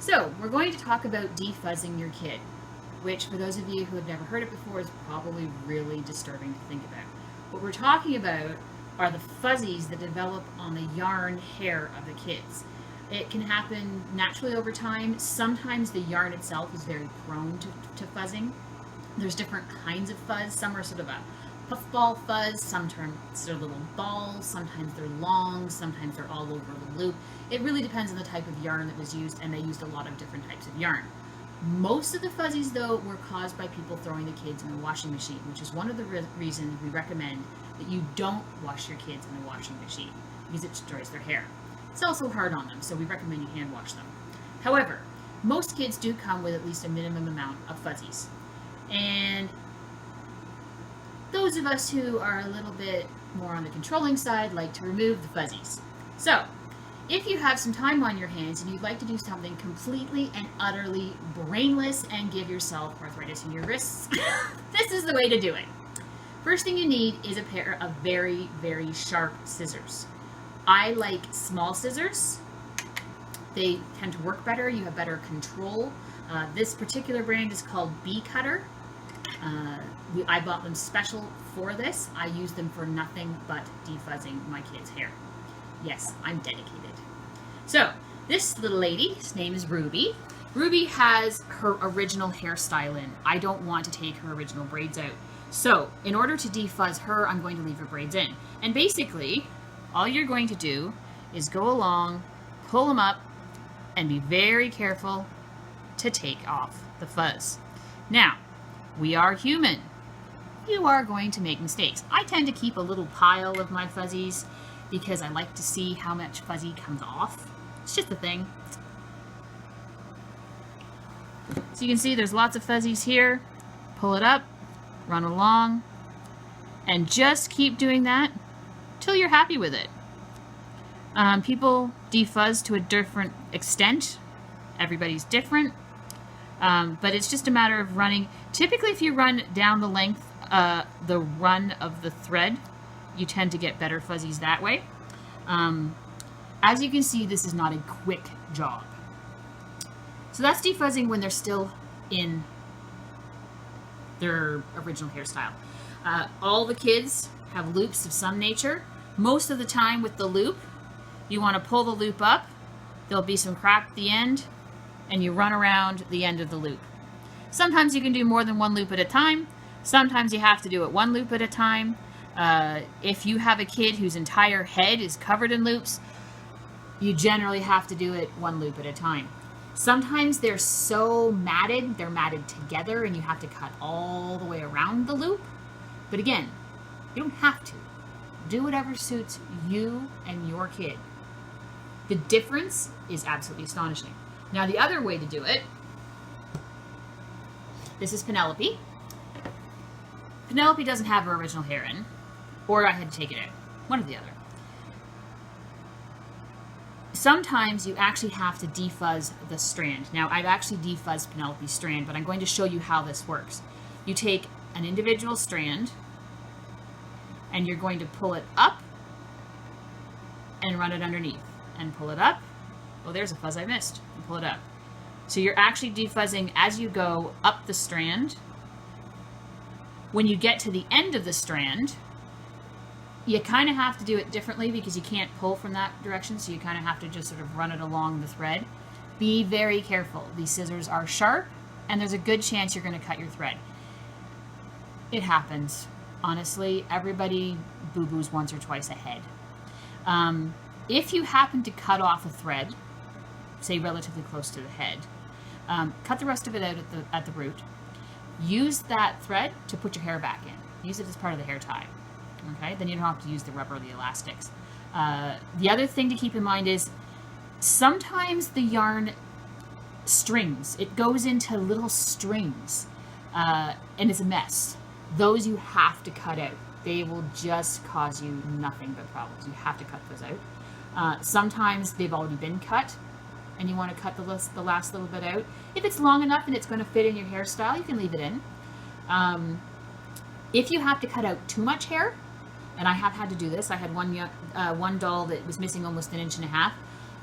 So, we're going to talk about defuzzing your kid, which for those of you who have never heard it before is probably really disturbing to think about. What we're talking about are the fuzzies that develop on the yarn hair of the kids. It can happen naturally over time. Sometimes the yarn itself is very prone to fuzzing. There's different kinds of fuzz. Some are sort of a puffball fuzz, sometimes they're little balls, sometimes they're long, sometimes they're all over the loop. It really depends on the type of yarn that was used, and they used a lot of different types of yarn. Most of the fuzzies, though, were caused by people throwing the kids in the washing machine, which is one of the reasons we recommend that you don't wash your kids in the washing machine, because it destroys their hair. It's also hard on them, so we recommend you hand wash them. However, most kids do come with at least a minimum amount of fuzzies. And those of us who are a little bit more on the controlling side like to remove the fuzzies. So, if you have some time on your hands and you'd like to do something completely and utterly brainless and give yourself arthritis in your wrists, this is the way to do it. First thing you need is a pair of very, very sharp scissors. I like small scissors. They tend to work better. You have better control. This particular brand is called Bee Cutter. I bought them special for this. I use them for nothing but defuzzing my kids' hair. Yes, I'm dedicated. So, this little lady's name is Ruby. Ruby has her original hairstyle in. I don't want to take her original braids out. So, in order to defuzz her, I'm going to leave her braids in. And basically, all you're going to do is go along, pull them up, and be very careful to take off the fuzz. Now, we are human. You are going to make mistakes. I tend to keep a little pile of my fuzzies because I like to see how much fuzzy comes off. It's just a thing. So you can see there's lots of fuzzies here. Pull it up, run along, and just keep doing that till you're happy with it. People defuzz to a different extent. Everybody's different. But it's just a matter of running. Typically, if you run down the length, the run of the thread, you tend to get better fuzzies that way. As you can see, this is not a quick job. So that's defuzzing when they're still in their original hairstyle. All the kids have loops of some nature. Most of the time with the loop, you want to pull the loop up. There'll be some crap at the end, and you run around the end of the loop. Sometimes you can do more than one loop at a time. Sometimes you have to do it one loop at a time. If you have a kid whose entire head is covered in loops, you generally have to do it one loop at a time. Sometimes they're so matted, they're matted together, and you have to cut all the way around the loop. But again, you don't have to. Do whatever suits you and your kid. The difference is absolutely astonishing. Now, the other way to do it, this is Penelope. Penelope doesn't have her original hair in, or I had to take it out. One or the other. Sometimes you actually have to defuzz the strand. Now, I've actually defuzzed Penelope's strand, but I'm going to show you how this works. You take an individual strand, and you're going to pull it up and run it underneath. And pull it up. Oh, there's a fuzz I missed. And pull it up. So you're actually defuzzing as you go up the strand. When you get to the end of the strand, you kind of have to do it differently because you can't pull from that direction, so you kind of have to just sort of run it along the thread. Be very careful. These scissors are sharp, and there's a good chance you're going to cut your thread. It happens. Honestly, everybody boo-boos once or twice a head. If you happen to cut off a thread, say relatively close to the head, cut the rest of it out at the root. Use that thread to put your hair back in. Use it as part of the hair tie. Okay? Then you don't have to use the rubber or the elastics. The other thing to keep in mind is sometimes the yarn strings. It goes into little strings, and it's a mess. Those you have to cut out. They will just cause you nothing but problems. You have to cut those out. Sometimes they've already been cut, and you want to cut the last little bit out. If it's long enough and it's going to fit in your hairstyle, you can leave it in. If you have to cut out too much hair, and I have had to do this, I had one doll that was missing almost 1.5 inches.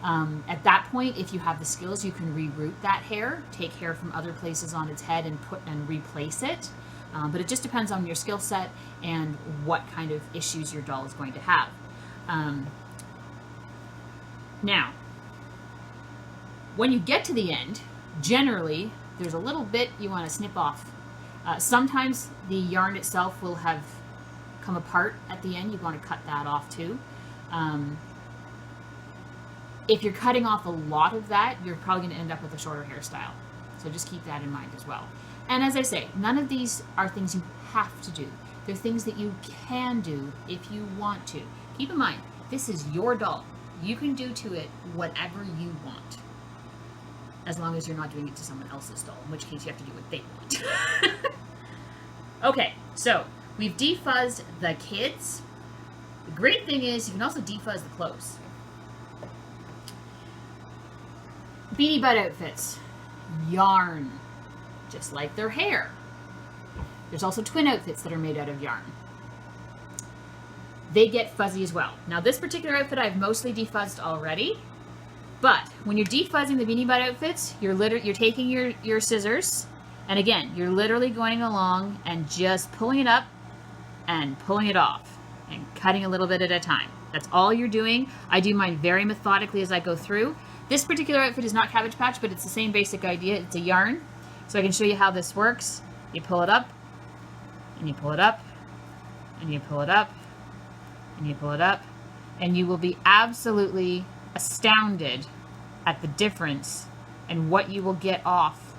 At that point, if you have the skills, you can reroute that hair, take hair from other places on its head and replace it. But it just depends on your skill set and what kind of issues your doll is going to have. Now, when you get to the end, generally, there's a little bit you want to snip off. Sometimes the yarn itself will have come apart at the end. You want to cut that off too. If you're cutting off a lot of that, you're probably going to end up with a shorter hairstyle. So just keep that in mind as well. And as I say, none of these are things you have to do. They're things that you can do if you want to. Keep in mind, this is your doll. You can do to it whatever you want, as long as you're not doing it to someone else's doll, in which case you have to do what they want. Okay, so we've defuzzed the kids. The great thing is you can also defuzz the clothes. Beanie Butt outfits. Yarn, just like their hair. There's also twin outfits that are made out of yarn. They get fuzzy as well. Now this particular outfit I've mostly defuzzed already, but when you're defuzzing the Beanie Butt outfits, you're taking your scissors, and again, you're literally going along and just pulling it up and pulling it off and cutting a little bit at a time. That's all you're doing. I do mine very methodically as I go through. This particular outfit is not Cabbage Patch, but it's the same basic idea. It's a yarn. So I can show you how this works. You pull it up, and you pull it up, and you pull it up, and you pull it up, and you will be absolutely astounded at the difference and what you will get off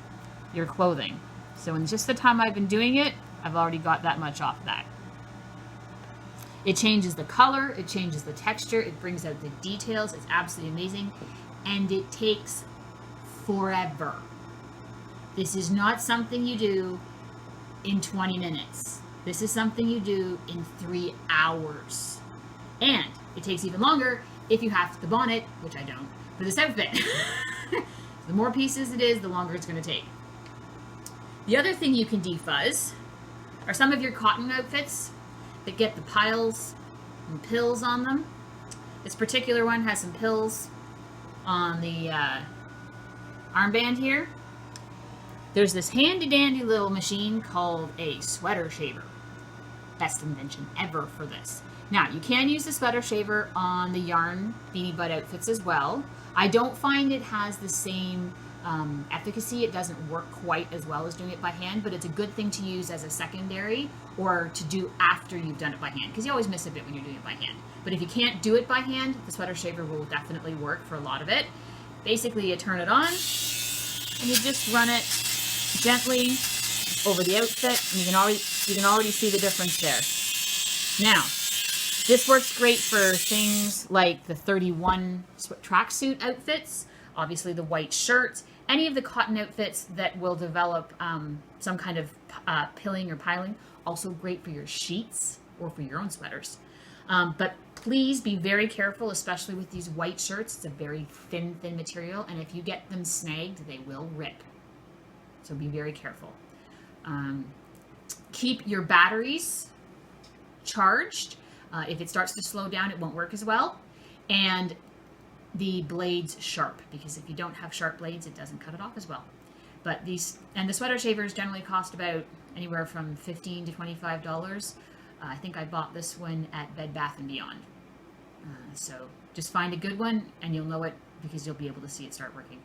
your clothing. So in just the time I've been doing it, I've already got that much off that. It changes the color, it changes the texture, it brings out the details. It's absolutely amazing. And it takes forever. This is not something you do in 20 minutes. This is something you do in 3 hours. And it takes even longer if you have the bonnet, which I don't, for this outfit. The more pieces it is, the longer it's going to take. The other thing you can defuzz are some of your cotton outfits that get the piles and pills on them. This particular one has some pills on the armband here. There's this handy dandy little machine called a sweater shaver. Best invention ever for this. Now, you can use the sweater shaver on the yarn Beanie Butt outfits as well. I don't find it has the same efficacy. It doesn't work quite as well as doing it by hand, but it's a good thing to use as a secondary or to do after you've done it by hand, because you always miss a bit when you're doing it by hand. But if you can't do it by hand, the sweater shaver will definitely work for a lot of it. Basically, you turn it on and you just run it gently over the outfit, and you can already see the difference there. Now, this works great for things like the 31 tracksuit outfits, obviously the white shirts, any of the cotton outfits that will develop some kind of pilling or piling. Also great for your sheets or for your own sweaters. But please be very careful, especially with these white shirts. It's a very thin material, and if you get them snagged, they will rip. So be very careful. Keep your batteries charged. If it starts to slow down, it won't work as well. And the blades sharp, because if you don't have sharp blades, it doesn't cut it off as well. But the sweater shavers generally cost about anywhere from $15 to $25. I think I bought this one at Bed Bath & Beyond. So just find a good one and you'll know it, because you'll be able to see it start working.